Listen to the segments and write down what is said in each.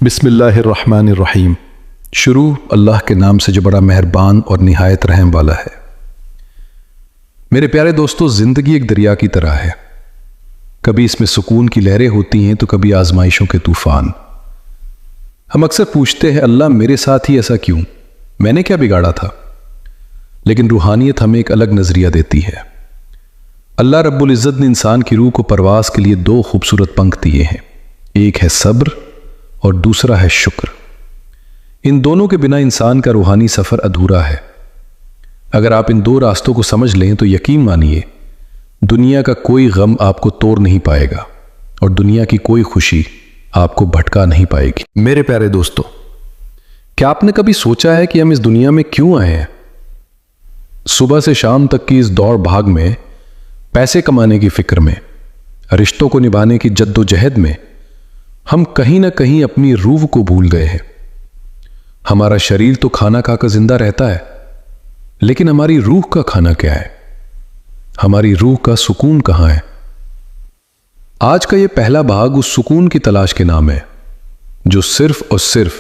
بسم اللہ الرحمن الرحیم۔ شروع اللہ کے نام سے جو بڑا مہربان اور نہایت رحم والا ہے۔ میرے پیارے دوستو، زندگی ایک دریا کی طرح ہے۔ کبھی اس میں سکون کی لہریں ہوتی ہیں تو کبھی آزمائشوں کے طوفان۔ ہم اکثر پوچھتے ہیں اللہ میرے ساتھ ہی ایسا کیوں، میں نے کیا بگاڑا تھا؟ لیکن روحانیت ہمیں ایک الگ نظریہ دیتی ہے۔ اللہ رب العزت نے انسان کی روح کو پرواز کے لیے دو خوبصورت پنکھ دیے ہیں، ایک ہے صبر اور دوسرا ہے شکر۔ ان دونوں کے بنا انسان کا روحانی سفر ادھورا ہے۔ اگر آپ ان دو راستوں کو سمجھ لیں تو یقین مانیے دنیا کا کوئی غم آپ کو توڑ نہیں پائے گا اور دنیا کی کوئی خوشی آپ کو بھٹکا نہیں پائے گی۔ میرے پیارے دوستو، کیا آپ نے کبھی سوچا ہے کہ ہم اس دنیا میں کیوں آئے ہیں؟ صبح سے شام تک کی اس دوڑ بھاگ میں، پیسے کمانے کی فکر میں، رشتوں کو نبھانے کی جد و جہد میں ہم کہیں نہ کہیں اپنی روح کو بھول گئے ہیں۔ ہمارا شریر تو کھانا کھا کر زندہ رہتا ہے، لیکن ہماری روح کا کھانا کیا ہے؟ ہماری روح کا سکون کہاں ہے؟ آج کا یہ پہلا بھاگ اس سکون کی تلاش کے نام ہے جو صرف اور صرف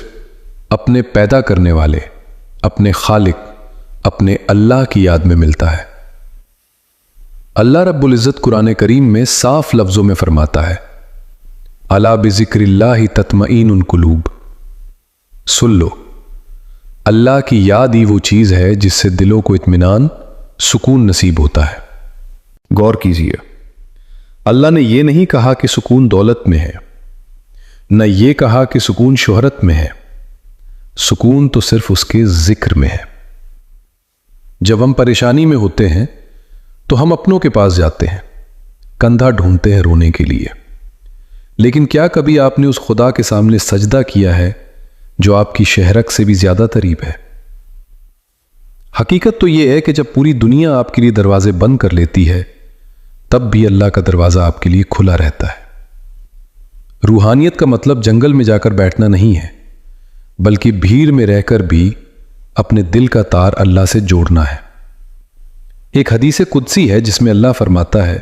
اپنے پیدا کرنے والے، اپنے خالق، اپنے اللہ کی یاد میں ملتا ہے۔ اللہ رب العزت قرآن کریم میں صاف لفظوں میں فرماتا ہے، الا بذکر اللہ تطمئن القلوب۔ سن لو، اللہ کی یاد ہی وہ چیز ہے جس سے دلوں کو اطمینان، سکون نصیب ہوتا ہے۔ غور کیجیے، اللہ نے یہ نہیں کہا کہ سکون دولت میں ہے، نہ یہ کہا کہ سکون شہرت میں ہے۔ سکون تو صرف اس کے ذکر میں ہے۔ جب ہم پریشانی میں ہوتے ہیں تو ہم اپنوں کے پاس جاتے ہیں، کندھا ڈھونڈتے ہیں رونے کے لیے۔ لیکن کیا کبھی آپ نے اس خدا کے سامنے سجدہ کیا ہے جو آپ کی شہرک سے بھی زیادہ قریب ہے؟ حقیقت تو یہ ہے کہ جب پوری دنیا آپ کے لیے دروازے بند کر لیتی ہے، تب بھی اللہ کا دروازہ آپ کے لیے کھلا رہتا ہے۔ روحانیت کا مطلب جنگل میں جا کر بیٹھنا نہیں ہے، بلکہ بھیڑ میں رہ کر بھی اپنے دل کا تار اللہ سے جوڑنا ہے۔ ایک حدیث قدسی ہے جس میں اللہ فرماتا ہے،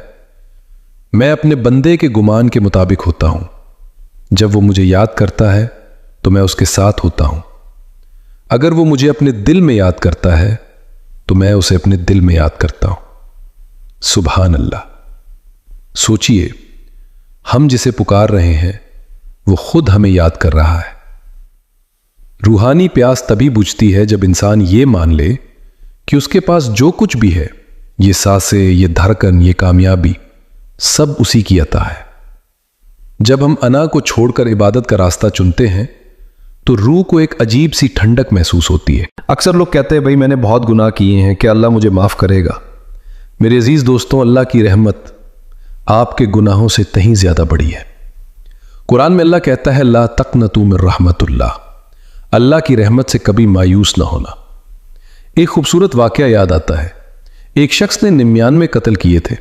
میں اپنے بندے کے گمان کے مطابق ہوتا ہوں، جب وہ مجھے یاد کرتا ہے تو میں اس کے ساتھ ہوتا ہوں، اگر وہ مجھے اپنے دل میں یاد کرتا ہے تو میں اسے اپنے دل میں یاد کرتا ہوں۔ سبحان اللہ۔ سوچئے، ہم جسے پکار رہے ہیں وہ خود ہمیں یاد کر رہا ہے۔ روحانی پیاس تبھی بجھتی ہے جب انسان یہ مان لے کہ اس کے پاس جو کچھ بھی ہے، یہ سانسیں، یہ دھڑکن، یہ کامیابی، سب اسی کی عطا ہے۔ جب ہم انا کو چھوڑ کر عبادت کا راستہ چنتے ہیں تو روح کو ایک عجیب سی ٹھنڈک محسوس ہوتی ہے۔ اکثر لوگ کہتے ہیں بھائی میں نے بہت گناہ کیے ہیں، کہ اللہ مجھے معاف کرے گا؟ میرے عزیز دوستوں، اللہ کی رحمت آپ کے گناہوں سے کہیں زیادہ بڑی ہے۔ قرآن میں اللہ کہتا ہے، لا تقنطوا من رحمت اللہ، اللہ کی رحمت سے کبھی مایوس نہ ہونا۔ ایک خوبصورت واقعہ یاد آتا ہے۔ ایک شخص نے 99 قتل کیے تھے،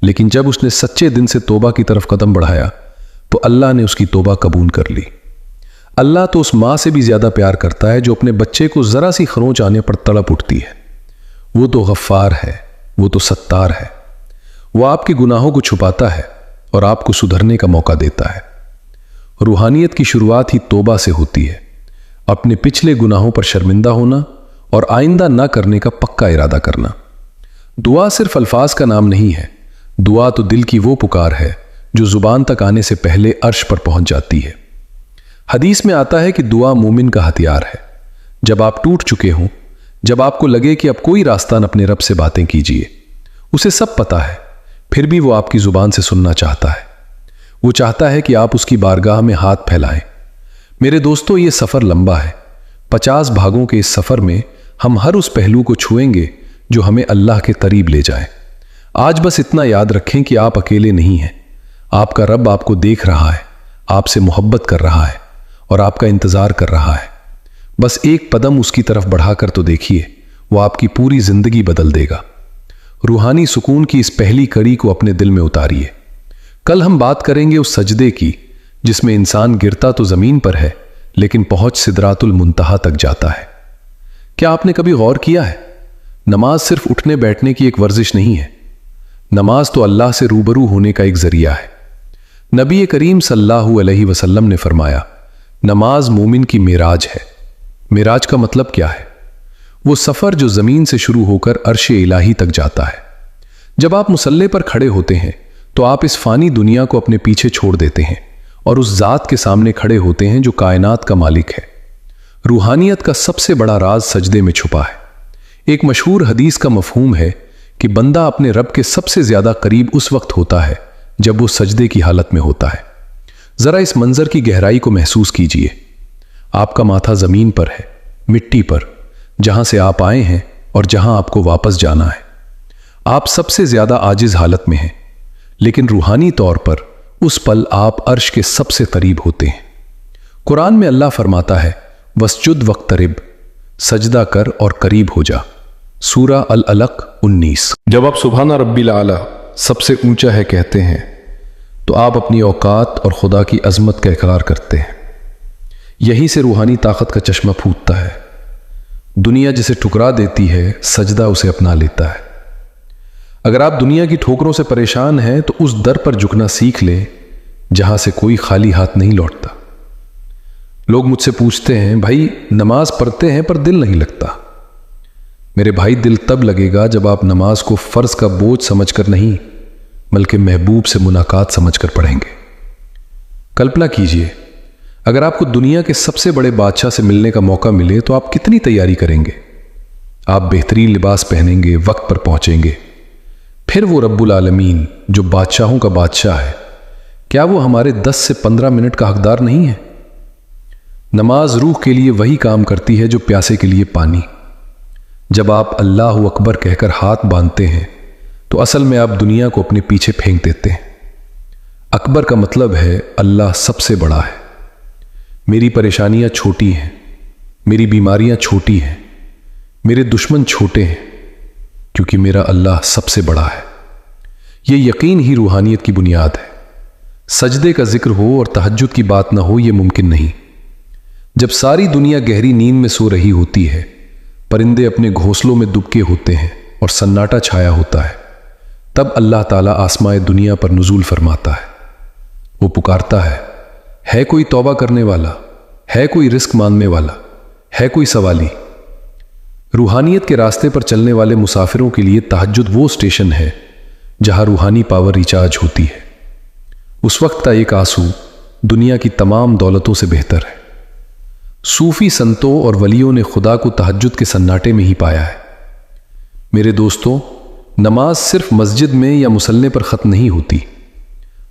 لیکن جب اس نے سچے دن سے توبہ کی طرف قدم بڑھایا تو اللہ نے اس کی توبہ قبول کر لی۔ اللہ تو اس ماں سے بھی زیادہ پیار کرتا ہے جو اپنے بچے کو ذرا سی خروچ آنے پر تڑپ اٹھتی ہے۔ وہ تو غفار ہے، وہ تو ستار ہے۔ وہ آپ کے گناہوں کو چھپاتا ہے اور آپ کو سدھرنے کا موقع دیتا ہے۔ روحانیت کی شروعات ہی توبہ سے ہوتی ہے، اپنے پچھلے گناہوں پر شرمندہ ہونا اور آئندہ نہ کرنے کا پکا ارادہ کرنا۔ دعا صرف الفاظ کا نام نہیں ہے، دعا تو دل کی وہ پکار ہے جو زبان تک آنے سے پہلے عرش پر پہنچ جاتی ہے۔ حدیث میں آتا ہے کہ دعا مومن کا ہتھیار ہے۔ جب آپ ٹوٹ چکے ہوں، جب آپ کو لگے کہ اب کوئی راستہ نہ اپنے رب سے باتیں کیجیے، اسے سب پتا ہے، پھر بھی وہ آپ کی زبان سے سننا چاہتا ہے۔ وہ چاہتا ہے کہ آپ اس کی بارگاہ میں ہاتھ پھیلائیں۔ میرے دوستو، یہ سفر لمبا ہے۔ 50 بھاگوں کے اس سفر میں ہم ہر اس پہلو کو چھوئیں گے جو ہمیں اللہ کے قریب لے جائے۔ آج بس اتنا یاد رکھیں کہ آپ اکیلے نہیں ہیں۔ آپ کا رب آپ کو دیکھ رہا ہے، آپ سے محبت کر رہا ہے اور آپ کا انتظار کر رہا ہے۔ بس ایک قدم اس کی طرف بڑھا کر تو دیکھیے، وہ آپ کی پوری زندگی بدل دے گا۔ روحانی سکون کی اس پہلی کڑی کو اپنے دل میں اتاریے۔ کل ہم بات کریں گے اس سجدے کی جس میں انسان گرتا تو زمین پر ہے لیکن پہنچ سدرات المنتہا تک جاتا ہے۔ کیا آپ نے کبھی غور کیا ہے؟ نماز صرف اٹھنے بیٹھنے کی ایک ورزش نہیں ہے، نماز تو اللہ سے روبرو ہونے کا ایک ذریعہ ہے۔ نبی کریم صلی اللہ علیہ وسلم نے فرمایا، नमाज मोमिन की मेराज है। मेराज का मतलब क्या है? वो सफ़र जो ज़मीन से शुरू होकर अर्श इलाही तक जाता है। जब आप मुसल्ले पर खड़े होते हैं तो आप इस फ़ानी दुनिया को अपने पीछे छोड़ देते हैं और उस ज़ात के सामने खड़े होते हैं जो कायनात का मालिक है। रूहानियत का सबसे बड़ा राज सजदे में छुपा है। एक मशहूर हदीस का मफहूम है कि बंदा अपने रब के सबसे ज़्यादा करीब उस वक्त होता है जब वो सजदे की हालत में होता है। ज़रा इस मंज़र की गहराई को महसूस कीजिए। आपका माथा ज़मीन पर है, मिट्टी पर, जहाँ से आप आए हैं और जहाँ आपको वापस जाना है। आप सबसे ज़्यादा आजिज़ हालत में हैं, लेकिन रूहानी तौर पर उस पल आप अर्श के सबसे करीब होते हैं। कुरान में अल्लाह फरमाता है, वस्जुद वक्तरिब, सजदा कर और करीब हो जा। सूरा अल अलक 19। जब आप सुभाना रब्बिल आला, सबसे ऊंचा है, कहते हैं तो आप अपनी औकात और खुदा की अजमत का इकरार करते हैं। यहीं से रूहानी ताकत का चश्मा फूटता है। दुनिया जिसे ठुकरा देती है, सजदा उसे अपना लेता है। अगर आप दुनिया की ठोकरों से परेशान हैं तो उस दर पर झुकना सीख लें जहां से कोई खाली हाथ नहीं लौटता। लोग मुझसे पूछते हैं, भाई नमाज पढ़ते हैं पर दिल नहीं लगता। मेरे भाई, दिल तब लगेगा जब आप नमाज को फर्ज का बोझ समझकर नहीं बल्कि महबूब से मुलाकात समझकर पढ़ेंगे। कल्पना कीजिए, अगर आपको दुनिया के सबसे बड़े बादशाह से मिलने का मौका मिले तो आप कितनी तैयारी करेंगे? आप बेहतरीन लिबास पहनेंगे, वक्त पर पहुंचेंगे। फिर वो रब्बुल आलमीन जो बादशाहों का बादशाह है, क्या वो हमारे 10 से 15 मिनट का हकदार नहीं है? नमाज रूह के लिए वही काम करती है जो प्यासे के लिए पानी। जब आप अल्लाह अकबर कहकर हाथ बांधते हैं तो असल में आप दुनिया को अपने पीछे फेंक देते हैं। अकबर का मतलब है अल्लाह सबसे बड़ा है। मेरी परेशानियां छोटी हैं, मेरी बीमारियां छोटी हैं, मेरे दुश्मन छोटे हैं, क्योंकि मेरा अल्लाह सबसे बड़ा है। यह यकीन ही रूहानियत की बुनियाद है। सजदे का जिक्र हो और तहज्जुद की बात ना हो, यह मुमकिन नहीं। जब सारी दुनिया गहरी नींद में सो रही होती है, परिंदे अपने घोंसलों में दुबके होते हैं और सन्नाटा छाया होता है, तब अल्लाह ताला आसमाए दुनिया पर नुज़ूल फरमाता है। वो पुकारता है कोई तौबा करने वाला? है कोई रिस्क मांगने वाला? है कोई सवाली? रूहानियत के रास्ते पर चलने वाले मुसाफिरों के लिए तहज्जुद वो स्टेशन है जहां रूहानी पावर रिचार्ज होती है। उस वक्त का एक आंसू दुनिया की तमाम दौलतों से बेहतर है। सूफी संतों और वलियों ने खुदा को तहज्जुद के सन्नाटे में ही पाया है। मेरे दोस्तों, नमाज सिर्फ मस्जिद में या मुसल्ले पर ख़त्म नहीं होती।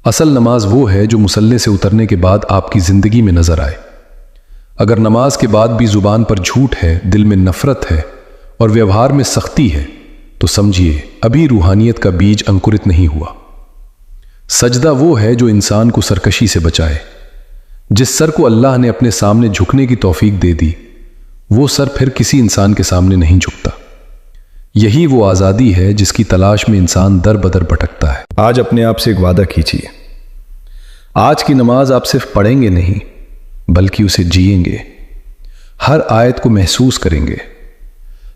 असल नमाज वो है जो मुसल्ले से उतरने के बाद आपकी ज़िंदगी में नज़र आए। अगर नमाज के बाद भी ज़ुबान पर झूठ है, दिल में नफ़रत है और व्यवहार में सख्ती है, तो समझिए अभी रूहानियत का बीज अंकुरित नहीं हुआ। सजदा वो है जो इंसान को सरकशी से बचाए। जिस सर को अल्लाह ने अपने सामने झुकने की तौफीक दे दी, वो सर फिर किसी इंसान के सामने नहीं झुकता। यही वो आज़ादी है जिसकी तलाश में इंसान दर बदर भटकता है। आज अपने आप से एक वादा कीजिए, आज की नमाज आप सिर्फ पढ़ेंगे नहीं बल्कि उसे जिएंगे। हर आयत को महसूस करेंगे,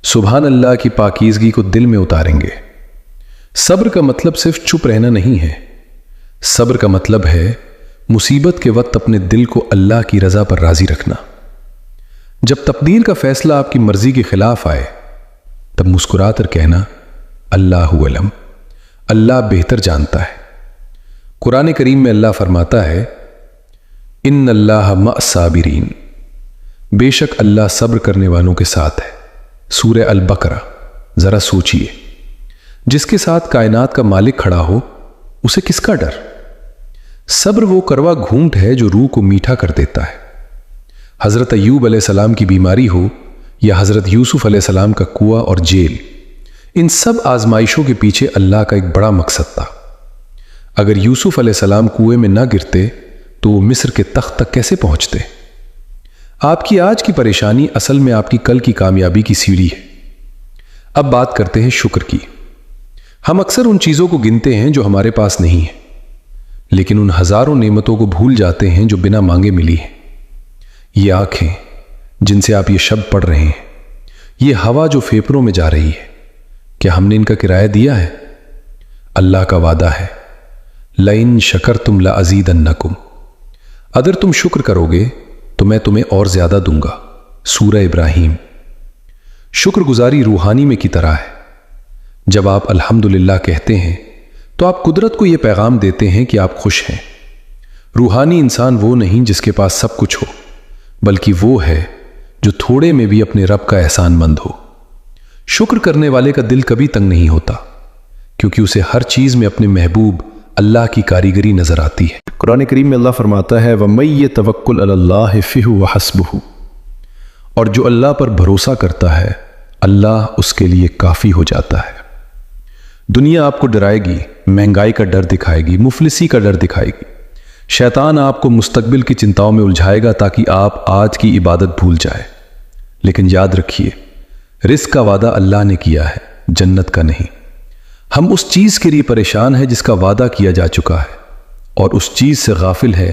सुभान अल्लाह की पाकीज़गी को दिल में उतारेंगे। सब्र का मतलब सिर्फ चुप रहना नहीं है। सब्र का मतलब है मुसीबत के वक्त अपने दिल को अल्लाह की रजा पर राजी रखना। जब तकदीर का फैसला आपकी मर्जी के खिलाफ आए, तब मुस्कुराकर कहना अल्लाहु अलम, अल्लाह बेहतर जानता है। कुरान करीम में अल्लाह फरमाता है, इन्न अल्लाह मअस्साबिरीन, बेशक अल्लाह सब्र करने वालों के साथ है। सूरह अल बकरा। जरा सोचिए, जिसके साथ कायनात का मालिक खड़ा हो, उसे किसका डर? सब्र वो करवा घूंट है जो रूह को मीठा कर देता है। हजरत अय्यूब अलैहिस्सलाम की बीमारी हो या हजरत यूसुफ अलैहिस्सलाम का कुआं और जेल, इन सब आजमाइशों के पीछे अल्लाह का एक बड़ा मकसद था। अगर यूसुफ अलैहिस्सलाम कुएं में ना गिरते तो वो मिस्र के तख्त तक कैसे पहुंचते? आपकी आज की परेशानी असल में आपकी कल की कामयाबी की सीढ़ी है। अब बात करते हैं शुक्र की। हम अक्सर उन चीजों को गिनते हैं जो हमारे पास नहीं है, लेकिन उन हजारों नेमतों को भूल जाते हैं जो बिना मांगे मिली हैं। ये आंखें जिनसे आप ये शब्द पढ़ रहे हैं, ये हवा जो फेफड़ों में जा रही है, क्या हमने इनका किराया दिया है? अल्लाह का वादा है, लइन शकरतुम लअज़ीदन्नकुम, अगर तुम शुक्र करोगे तो मैं तुम्हें और ज्यादा दूंगा। सूरह इब्राहिम। शुक्रगुजारी रूहानी में की तरह है। जब आप अल्हम्दुलिल्लाह कहते हैं तो आप कुदरत को यह पैगाम देते हैं कि आप खुश हैं। रूहानी इंसान वो नहीं जिसके पास सब कुछ हो, बल्कि वो है जो थोड़े में भी अपने रब का एहसानमंद हो। शुक्र करने वाले का दिल कभी तंग नहीं होता, क्योंकि उसे हर चीज में अपने महबूब अल्लाह की कारीगरी नजर आती है। कुरान करीम में अल्लाह फरमाता है वमय तवक्कुल अलल्लाह फिहु व हस्बुहु, और जो अल्लाह पर भरोसा करता है अल्लाह उसके लिए काफी हो जाता है। दुनिया आपको डराएगी, महंगाई का डर दिखाएगी, मुफलिसी का डर दिखाएगी। शैतान आपको मुस्तकबिल की चिंताओं में उलझाएगा ताकि आप आज की इबादत भूल जाए। लेकिन याद रखिए, रिस्क का वादा अल्लाह ने किया है, जन्नत का नहीं। हम उस चीज के लिए परेशान है जिसका वादा किया जा चुका है, और उस चीज से गाफिल है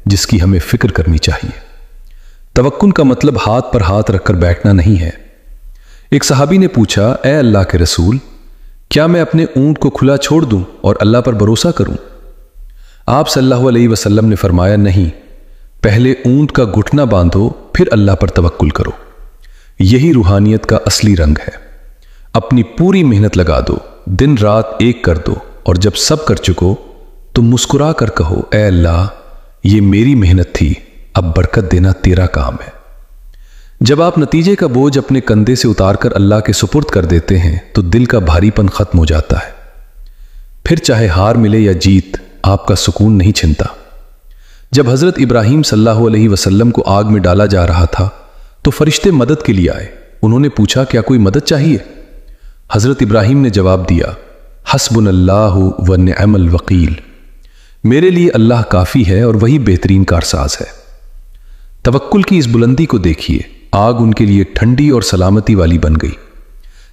जिसकी हमें फिक्र करनी चाहिए। तवक्कुल का मतलब हाथ पर हाथ रखकर बैठना नहीं है। एक सहाबी ने पूछा, ए अल्लाह के रसूल, क्या मैं अपने ऊंट को खुला छोड़ दूं और अल्लाह पर भरोसा करूं? आप सल्लल्लाहु अलैहि वसल्लम ने फरमाया, नहीं, पहले ऊंट का घुटना बांधो, फिर अल्लाह पर तवक्कुल करो। यही रूहानियत का असली रंग है। अपनी पूरी मेहनत लगा दो, दिन रात एक कर दो, और जब सब कर चुको तो मुस्कुरा कर कहो, ए अल्लाह, ये मेरी मेहनत थी, अब बरकत देना तेरा काम है। जब आप नतीजे का बोझ अपने कंधे से उतारकर अल्लाह के सुपुर्द कर देते हैं तो दिल का भारीपन खत्म हो जाता है। फिर चाहे हार मिले या जीत, आपका सुकून नहीं छिनता। जब हजरत इब्राहिम सल्लल्लाहु अलैहि वसल्लम को आग में डाला जा रहा था तो फरिश्ते मदद के लिए आए। उन्होंने पूछा, क्या कोई मदद चाहिए? हजरत इब्राहिम ने जवाब दिया, हस्बुनल्लाहु व निअमल वकील, मेरे लिए अल्लाह काफी है और वही बेहतरीन कारसाज है। तवक्कुल की इस बुलंदी को देखिए, आग उनके लिए ठंडी और सलामती वाली बन गई।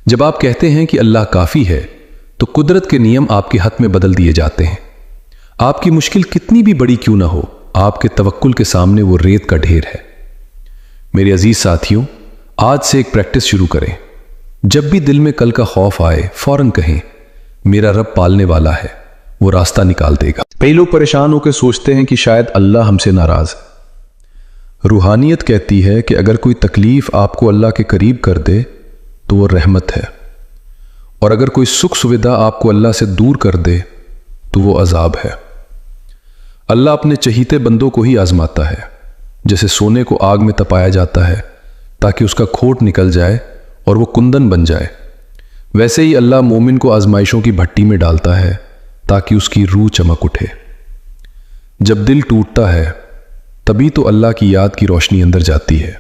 जब आप कहते हैं कि अल्लाह काफी है तो कुदरत के नियम आपके हक में बदल दिए जाते हैं। आपकी मुश्किल कितनी भी बड़ी क्यों ना हो, आपके तवक्कुल के सामने वो रेत का ढेर है। मेरे अजीज साथियों, आज से एक प्रैक्टिस शुरू करें। जब भी दिल में कल का खौफ आए, फौरन कहें, मेरा रब पालने वाला है, वो रास्ता निकाल देगा। कई लोग परेशान होकर सोचते हैं कि शायद अल्लाह हमसे नाराज है। रूहानियत कहती है कि अगर कोई तकलीफ आपको अल्लाह के करीब कर दे तो वो रहमत है, और अगर कोई सुख सुविधा आपको अल्लाह से दूर कर दे तो वो अजाब है। अल्लाह अपने चहीते बंदों को ही आजमाता है। जैसे सोने को आग में तपाया जाता है ताकि उसका खोट निकल जाए और वो कुंदन बन जाए, वैसे ही अल्लाह मोमिन को आजमाइशों की भट्टी में डालता है ताकि उसकी रूह चमक उठे। जब दिल टूटता है तभी तो अल्लाह की याद की रोशनी अंदर जाती है।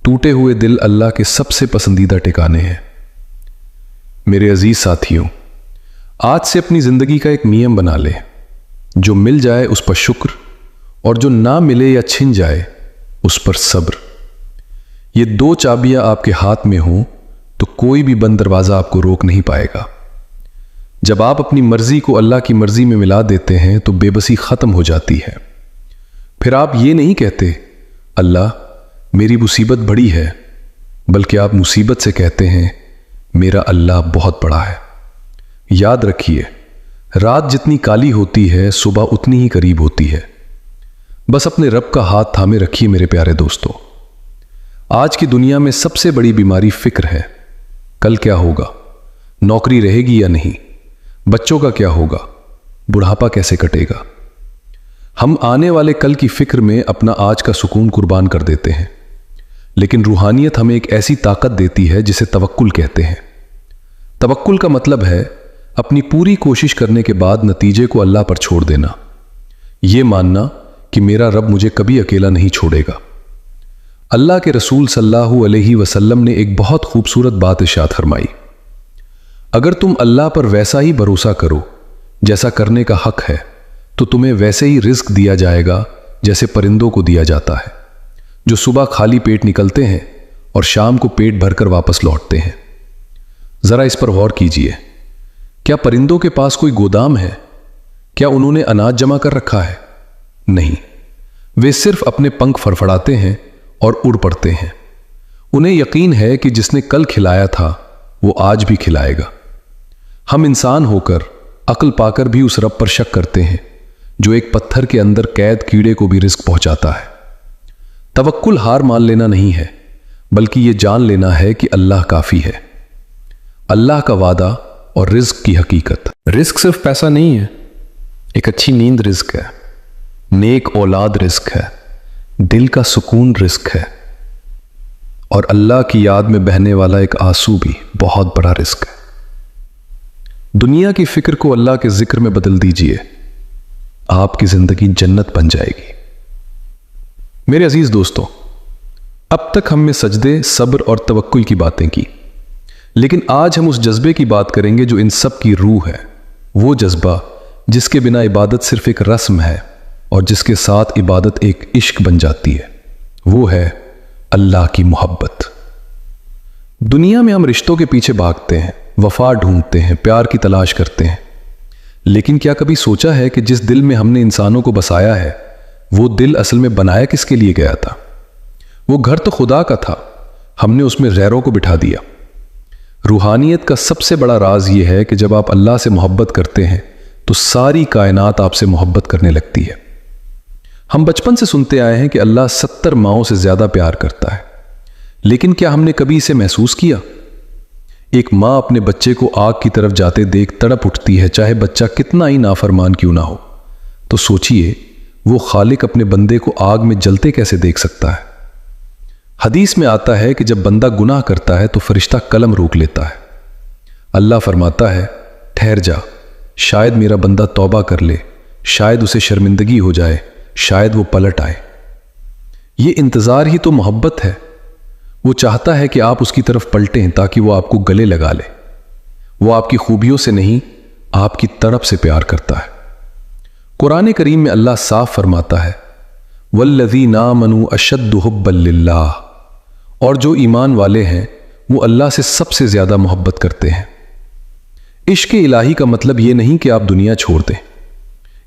टूटे हुए दिल अल्लाह के सबसे पसंदीदा ठिकाने हैं। मेरे अजीज साथियों, आज से अपनी जिंदगी का एक नियम बना ले, जो मिल जाए उस पर शुक्र, और जो ना मिले या छिन जाए उस पर सब्र। ये दो चाबियां आपके हाथ में हों तो कोई भी बंद दरवाजा आपको रोक नहीं पाएगा। जब आप अपनी मर्जी को अल्लाह की मर्जी में मिला देते हैं तो बेबसी खत्म हो जाती है। फिर आप ये नहीं कहते, अल्लाह मेरी मुसीबत बड़ी है, बल्कि आप मुसीबत से कहते हैं, मेरा अल्लाह बहुत बड़ा है। याद रखिए, रात जितनी काली होती है, सुबह उतनी ही करीब होती है। बस अपने रब का हाथ थामे रखिए मेरे प्यारे दोस्तों। आज की दुनिया में सबसे बड़ी बीमारी फिक्र है। कल क्या होगा, नौकरी रहेगी या नहीं, बच्चों का क्या होगा, बुढ़ापा कैसे कटेगा। हम आने वाले कल की फिक्र में अपना आज का सुकून कुर्बान कर देते हैं। लेकिन रूहानियत हमें एक ऐसी ताकत देती है जिसे तवक्कुल कहते हैं। तवक्कुल का मतलब है अपनी पूरी कोशिश करने के बाद नतीजे को अल्लाह पर छोड़ देना। यह मानना कि मेरा रब मुझे कभी अकेला नहीं छोड़ेगा। अल्लाह के रसूल सल्लल्लाहु अलैहि वसल्लम ने एक बहुत खूबसूरत बात इरशाद फरमाई, अगर तुम अल्लाह पर वैसा ही भरोसा करो जैसा करने का हक है तो तुम्हें वैसे ही रिस्क दिया जाएगा जैसे परिंदों को दिया जाता है, जो सुबह खाली पेट निकलते हैं और शाम को पेट भरकर वापस लौटते हैं। जरा इस पर गौर कीजिए, क्या परिंदों के पास कोई गोदाम है? क्या उन्होंने अनाज जमा कर रखा है? नहीं, वे सिर्फ अपने पंख फड़फड़ाते हैं और उड़ पड़ते हैं। उन्हें यकीन है कि जिसने कल खिलाया था वो आज भी खिलाएगा। हम इंसान होकर अक्ल पाकर भी उस रब पर शक करते हैं जो एक पत्थर के अंदर कैद कीड़े को भी रिस्क पहुंचाता है। तवक्कुल हार मान लेना नहीं है, बल्कि ये जान लेना है कि अल्लाह काफ़ी है। अल्लाह का वादा और रिज्क की हकीकत। रिज्क सिर्फ पैसा नहीं है, एक अच्छी नींद रिज्क है, नेक औलाद रिज्क है, दिल का सुकून रिज्क है, और अल्लाह की याद में बहने वाला एक आंसू भी बहुत बड़ा रिज्क है। दुनिया की फिक्र को अल्लाह के जिक्र में बदल दीजिए, आपकी जिंदगी जन्नत बन जाएगी। मेरे अजीज दोस्तों, अब तक हमने सजदे, सब्र और तवक्कुल की बातें की, लेकिन आज हम उस जज्बे की बात करेंगे जो इन सब की रूह है। वो जज्बा जिसके बिना इबादत सिर्फ एक रस्म है और जिसके साथ इबादत एक इश्क बन जाती है। वो है अल्लाह की मोहब्बत। दुनिया में हम रिश्तों के पीछे भागते हैं, वफा ढूंढते हैं, प्यार की तलाश करते हैं, लेकिन क्या कभी सोचा है कि जिस दिल में हमने इंसानों को बसाया है, वो दिल असल में बनाया किसके लिए गया था? वो घर तो खुदा का था, हमने उसमें गैरों को बिठा दिया। रूहानियत का सबसे बड़ा राज ये है कि जब आप अल्लाह से मोहब्बत करते हैं तो सारी कायनात आपसे मोहब्बत करने लगती है। हम बचपन से सुनते आए हैं कि अल्लाह 70 माओं से ज्यादा प्यार करता है, लेकिन क्या हमने कभी इसे महसूस किया? एक मां अपने बच्चे को आग की तरफ जाते देख तड़प उठती है, चाहे बच्चा कितना ही नाफरमान क्यों ना हो। तो सोचिए, वो खालिक अपने बंदे को आग में जलते कैसे देख सकता है? हदीस में आता है कि जब बंदा गुनाह करता है तो फरिश्ता कलम रोक लेता है। अल्लाह फरमाता है, ठहर जा, शायद मेरा बंदा तौबा कर ले, शायद उसे शर्मिंदगी हो जाए, शायद वो पलट आए। ये इंतजार ही तो मोहब्बत है। वो चाहता है कि आप उसकी तरफ पलटें ताकि वो आपको गले लगा ले। वो आपकी खूबियों से नहीं, आपकी तड़प से प्यार करता है। कुरान करीम में अल्लाह साफ फरमाता है, वल्लज़ीना आमनू अशद्दु हुब्बन लिल्लाह, और जो ईमान वाले हैं वो अल्लाह से सबसे ज्यादा मोहब्बत करते हैं। इश्क इलाही का मतलब यह नहीं कि आप दुनिया छोड़ दें,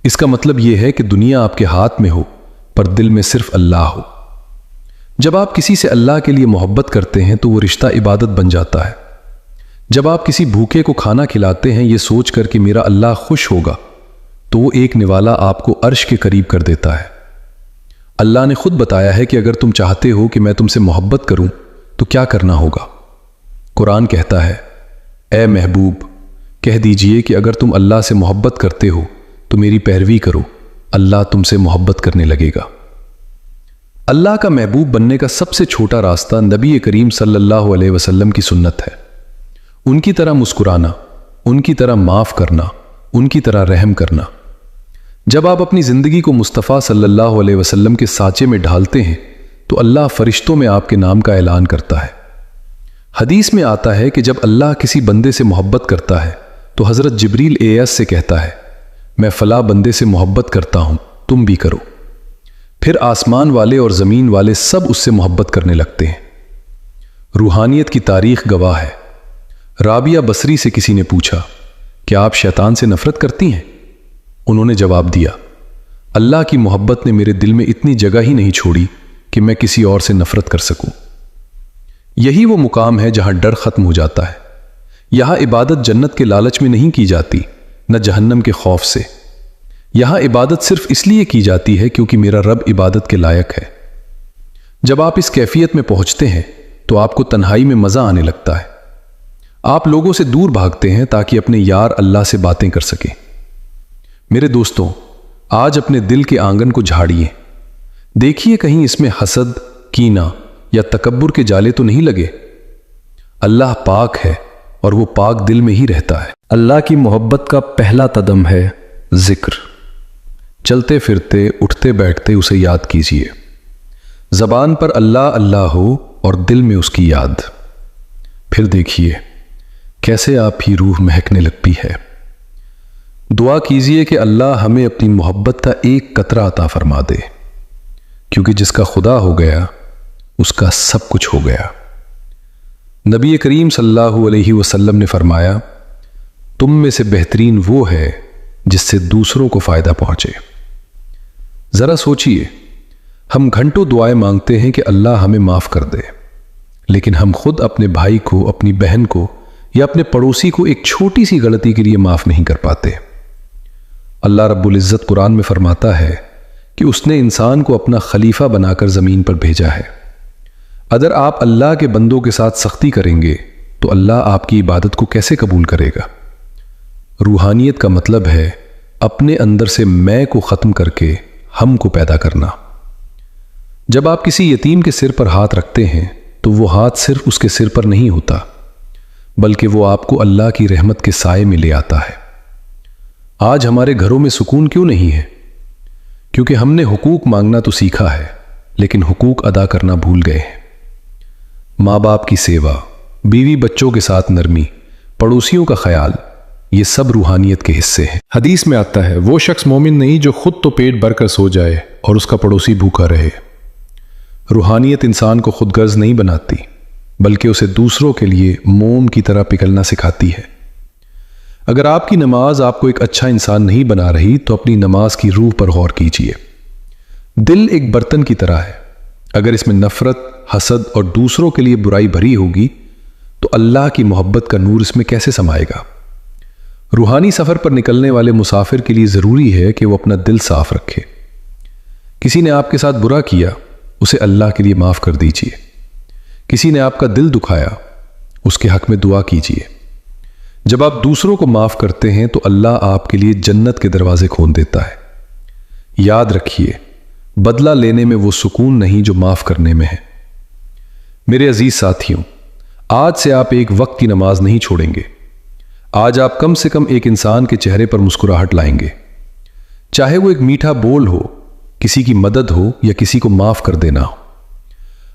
इसका मतलब यह है कि दुनिया आपके हाथ में हो पर दिल में सिर्फ अल्लाह हो। जब आप किसी से अल्लाह के लिए मोहब्बत करते हैं तो वो रिश्ता इबादत बन जाता है। जब आप किसी भूखे को खाना खिलाते हैं ये सोच कर कि मेरा अल्लाह खुश होगा, तो वो एक निवाला आपको अर्श के करीब कर देता है। अल्लाह ने खुद बताया है कि अगर तुम चाहते हो कि मैं तुमसे मोहब्बत करूं तो क्या करना होगा। कुरान कहता है, ए महबूब, कह दीजिए कि अगर तुम अल्लाह से मोहब्बत करते हो तो मेरी पैरवी करो, अल्लाह तुमसे मोहब्बत करने लगेगा। अल्लाह का महबूब बनने का सबसे छोटा रास्ता नबी करीम सल्लल्लाहु अलैहि वसल्लम की सुन्नत है। उनकी तरह मुस्कुराना, उनकी तरह माफ करना, उनकी तरह रहम करना। जब आप अपनी जिंदगी को मुस्तफ़ा सल्लल्लाहु अलैहि वसल्लम के साँचे में ढालते हैं तो अल्लाह फरिश्तों में आपके नाम का ऐलान करता है। हदीस में आता है कि जब अल्लाह किसी बंदे से मोहब्बत करता है तो हजरत जिब्रील एएस से कहता है, मैं फला बंदे से मोहब्बत करता हूं, तुम भी करो। फिर आसमान वाले और जमीन वाले सब उससे मोहब्बत करने लगते हैं। रूहानियत की तारीख गवाह है। राबिया बसरी से किसी ने पूछा, क्या आप शैतान से नफरत करती हैं? उन्होंने जवाब दिया, अल्लाह की मोहब्बत ने मेरे दिल में इतनी जगह ही नहीं छोड़ी कि मैं किसी और से नफरत कर सकूं। यही वो मुकाम है जहां डर खत्म हो जाता है। यहां इबादत जन्नत के लालच में नहीं की जाती, न जहन्नम के खौफ से। यहां इबादत सिर्फ इसलिए की जाती है क्योंकि मेरा रब इबादत के लायक है। जब आप इस कैफियत में पहुंचते हैं तो आपको तन्हाई में मजा आने लगता है। आप लोगों से दूर भागते हैं ताकि अपने यार अल्लाह से बातें कर सकें। मेरे दोस्तों, आज अपने दिल के आंगन को झाड़िए, देखिए कहीं इसमें हसद, कीना या तकब्बुर के जाले तो नहीं लगे। अल्लाह पाक है और वो पाक दिल में ही रहता है। अल्लाह की मोहब्बत का पहला कदम है जिक्र। चलते फिरते, उठते बैठते उसे याद कीजिए। जबान पर अल्लाह अल्लाह हो और दिल में उसकी याद। फिर देखिए कैसे आपकी रूह महकने लगती है। दुआ कीजिए कि अल्लाह हमें अपनी मोहब्बत का एक कतरा अता फरमा दे, क्योंकि जिसका खुदा हो गया उसका सब कुछ हो गया। नबी करीम सल्लल्लाहु अलैहि वसल्लम ने फरमाया, तुम में से बेहतरीन वो है जिससे दूसरों को फायदा पहुंचे। जरा सोचिए, हम घंटों दुआएं मांगते हैं कि अल्लाह हमें माफ कर दे, लेकिन हम खुद अपने भाई को, अपनी बहन को या अपने पड़ोसी को एक छोटी सी गलती के लिए माफ नहीं कर पाते। अल्लाह रब्बुल इज़्ज़त कुरान में फरमाता है کہ اس نے انسان کو اپنا خلیفہ بنا کر زمین پر بھیجا ہے۔ اگر آپ اللہ کے بندوں کے ساتھ سختی کریں گے تو اللہ آپ کی عبادت کو کیسے قبول کرے گا؟ روحانیت کا مطلب ہے اپنے اندر سے میں کو ختم کر کے ہم کو پیدا کرنا۔ جب آپ کسی یتیم کے سر پر ہاتھ رکھتے ہیں تو وہ ہاتھ صرف اس کے سر پر نہیں ہوتا، بلکہ وہ آپ کو اللہ کی رحمت کے سائے میں لے آتا ہے۔ آج ہمارے گھروں میں سکون کیوں نہیں ہے؟ کیونکہ ہم نے حقوق مانگنا تو سیکھا ہے لیکن حقوق ادا کرنا بھول گئے ہیں۔ ماں باپ کی سیوا، بیوی بچوں کے ساتھ نرمی، پڑوسیوں کا خیال، یہ سب روحانیت کے حصے ہیں۔ حدیث میں آتا ہے وہ شخص مومن نہیں جو خود تو پیٹ بھر کر سو جائے اور اس کا پڑوسی بھوکا رہے۔ روحانیت انسان کو خود غرض نہیں بناتی بلکہ اسے دوسروں کے لیے موم کی طرح پگھلنا سکھاتی ہے۔ اگر آپ کی نماز آپ کو ایک اچھا انسان نہیں بنا رہی تو اپنی نماز کی روح پر غور کیجیے۔ دل ایک برتن کی طرح ہے، اگر اس میں نفرت، حسد اور دوسروں کے لیے برائی بھری ہوگی تو اللہ کی محبت کا نور اس میں کیسے سمائے گا؟ روحانی سفر پر نکلنے والے مسافر کے لیے ضروری ہے کہ وہ اپنا دل صاف رکھے۔ کسی نے آپ کے ساتھ برا کیا، اسے اللہ کے لیے معاف کر دیجیے۔ کسی نے آپ کا دل دکھایا، اس کے حق میں دعا کیجیے۔ جب آپ دوسروں کو معاف کرتے ہیں تو اللہ آپ کے لیے جنت کے دروازے کھول دیتا ہے۔ یاد رکھیے، بدلہ لینے میں وہ سکون نہیں جو معاف کرنے میں ہے۔ میرے عزیز ساتھیوں، آج سے آپ ایک وقت کی نماز نہیں چھوڑیں گے۔ آج آپ کم سے کم ایک انسان کے چہرے پر مسکراہٹ لائیں گے، چاہے وہ ایک میٹھا بول ہو، کسی کی مدد ہو یا کسی کو معاف کر دینا ہو۔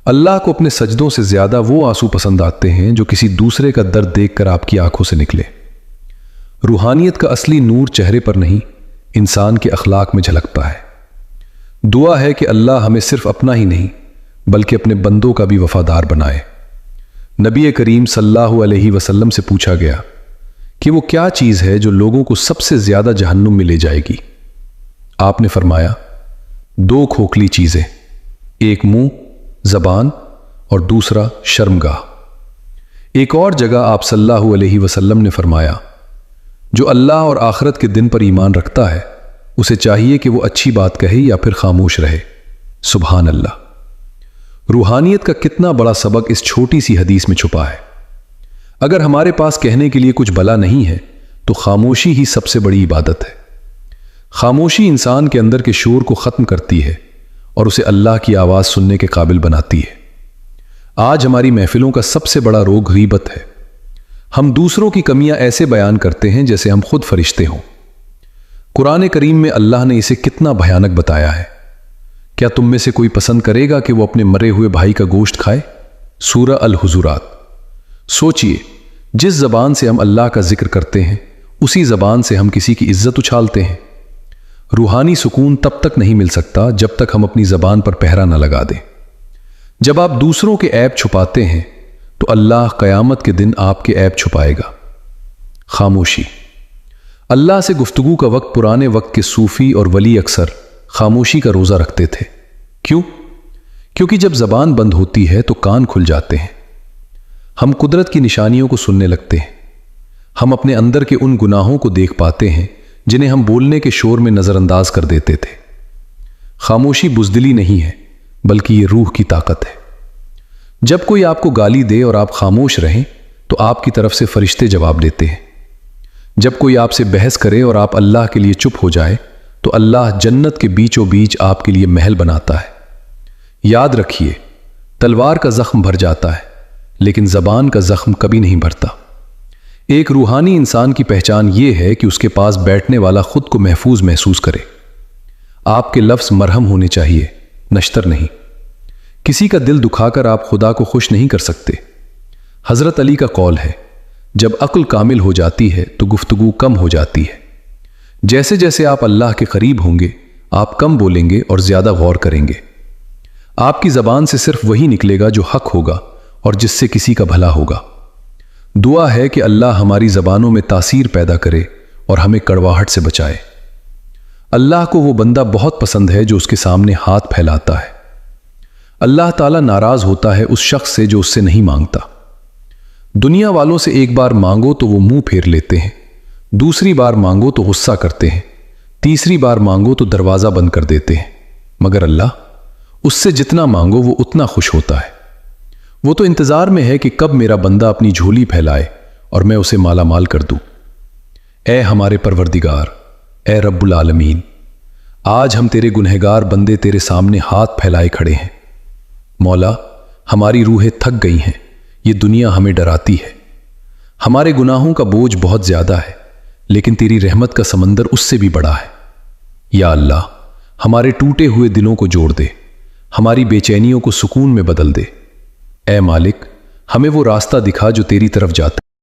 اللہ کو اپنے سجدوں سے زیادہ وہ آنسو پسند آتے ہیں جو کسی دوسرے کا درد دیکھ کر آپ کی آنکھوں سے نکلے۔ روحانیت کا اصلی نور چہرے پر نہیں، انسان کے اخلاق میں جھلکتا ہے۔ دعا ہے کہ اللہ ہمیں صرف اپنا ہی نہیں بلکہ اپنے بندوں کا بھی وفادار بنائے۔ نبی کریم صلی اللہ علیہ وسلم سے پوچھا گیا کہ وہ کیا چیز ہے جو لوگوں کو سب سے زیادہ جہنم میں لے جائے گی؟ آپ نے فرمایا، 2 کھوکھلی چیزیں، ایک منہ، زبان، اور دوسرا شرمگاہ۔ ایک اور جگہ آپ صلی اللہ علیہ وسلم نے فرمایا، جو اللہ اور آخرت کے دن پر ایمان رکھتا ہے اسے چاہیے کہ وہ اچھی بات کہے یا پھر خاموش رہے۔ سبحان اللہ! روحانیت کا کتنا بڑا سبق اس چھوٹی سی حدیث میں چھپا ہے۔ اگر ہمارے پاس کہنے کے لیے کچھ بھلا نہیں ہے تو خاموشی ہی سب سے بڑی عبادت ہے۔ خاموشی انسان کے اندر کے شور کو ختم کرتی ہے اور اسے اللہ کی آواز سننے کے قابل بناتی ہے۔ آج ہماری محفلوں کا سب سے بڑا روگ غیبت ہے۔ ہم دوسروں کی کمیاں ایسے بیان کرتے ہیں جیسے ہم خود فرشتے ہوں۔ قرآن کریم میں اللہ نے اسے کتنا بھیانک بتایا ہے۔ کیا تم میں سے کوئی پسند کرے گا کہ وہ اپنے مرے ہوئے بھائی کا گوشت کھائے؟ سورہ الحجرات۔ سوچئے، جس زبان سے ہم اللہ کا ذکر کرتے ہیں اسی زبان سے ہم کسی کی عزت اچھالتے ہیں۔ روحانی سکون تب تک نہیں مل سکتا جب تک ہم اپنی زبان پر پہرا نہ لگا دیں۔ جب آپ دوسروں کے عیب چھپاتے ہیں تو اللہ قیامت کے دن آپ کے عیب چھپائے گا۔ خاموشی۔ اللہ سے گفتگو کا وقت پرانے وقت کے صوفی اور ولی اکثر خاموشی کا روزہ رکھتے تھے۔ کیوں؟ کیونکہ جب زبان بند ہوتی ہے تو کان کھل جاتے ہیں۔ ہم قدرت کی نشانیوں کو سننے لگتے ہیں۔ ہم اپنے اندر کے ان گناہوں کو دیکھ پاتے ہیں جنہیں ہم بولنے کے شور میں نظر انداز کر دیتے تھے۔ خاموشی بزدلی نہیں ہے بلکہ یہ روح کی طاقت ہے۔ جب کوئی آپ کو گالی دے اور آپ خاموش رہیں تو آپ کی طرف سے فرشتے جواب دیتے ہیں۔ جب کوئی آپ سے بحث کرے اور آپ اللہ کے لیے چپ ہو جائے تو اللہ جنت کے بیچوں بیچ آپ کے لیے محل بناتا ہے۔ یاد رکھیے، تلوار کا زخم بھر جاتا ہے لیکن زبان کا زخم کبھی نہیں بھرتا۔ ایک روحانی انسان کی پہچان یہ ہے کہ اس کے پاس بیٹھنے والا خود کو محفوظ محسوس کرے۔ آپ کے لفظ مرہم ہونے چاہیے، نشتر نہیں۔ کسی کا دل دکھا کر آپ خدا کو خوش نہیں کر سکتے۔ حضرت علی کا قول ہے، جب عقل کامل ہو جاتی ہے تو گفتگو کم ہو جاتی ہے۔ جیسے جیسے آپ اللہ کے قریب ہوں گے آپ کم بولیں گے اور زیادہ غور کریں گے۔ آپ کی زبان سے صرف وہی نکلے گا جو حق ہوگا اور جس سے کسی کا بھلا ہوگا۔ دعا ہے کہ اللہ ہماری زبانوں میں تاثیر پیدا کرے اور ہمیں کڑواہٹ سے بچائے۔ اللہ کو وہ بندہ بہت پسند ہے جو اس کے سامنے ہاتھ پھیلاتا ہے۔ اللہ تعالیٰ ناراض ہوتا ہے اس شخص سے جو اس سے نہیں مانگتا۔ دنیا والوں سے ایک بار مانگو تو وہ منہ پھیر لیتے ہیں، دوسری بار مانگو تو غصہ کرتے ہیں، تیسری بار مانگو تو دروازہ بند کر دیتے ہیں۔ मगर अल्लाह, उससे जितना मांगो वो उतना खुश होता है। वो तो इंतजार में है कि कब मेरा बंदा अपनी झोली फैलाए और मैं उसे माला माल कर दूं। ए हमारे परवरदिगार, ए रब्बुल आलमीन, आज हम तेरे गुनहगार बंदे तेरे सामने हाथ फैलाए खड़े हैं। मौला, हमारी रूहें थक गई हैं, ये दुनिया हमें डराती है। हमारे गुनाहों का बोझ बहुत ज्यादा है, लेकिन तेरी रहमत का समंदर उससे भी बड़ा है। या अल्लाह, हमारे टूटे हुए दिलों को जोड़ दे, हमारी बेचैनियों को सुकून में बदल दे। ए मालिक, हमें वो रास्ता दिखा जो तेरी तरफ जाता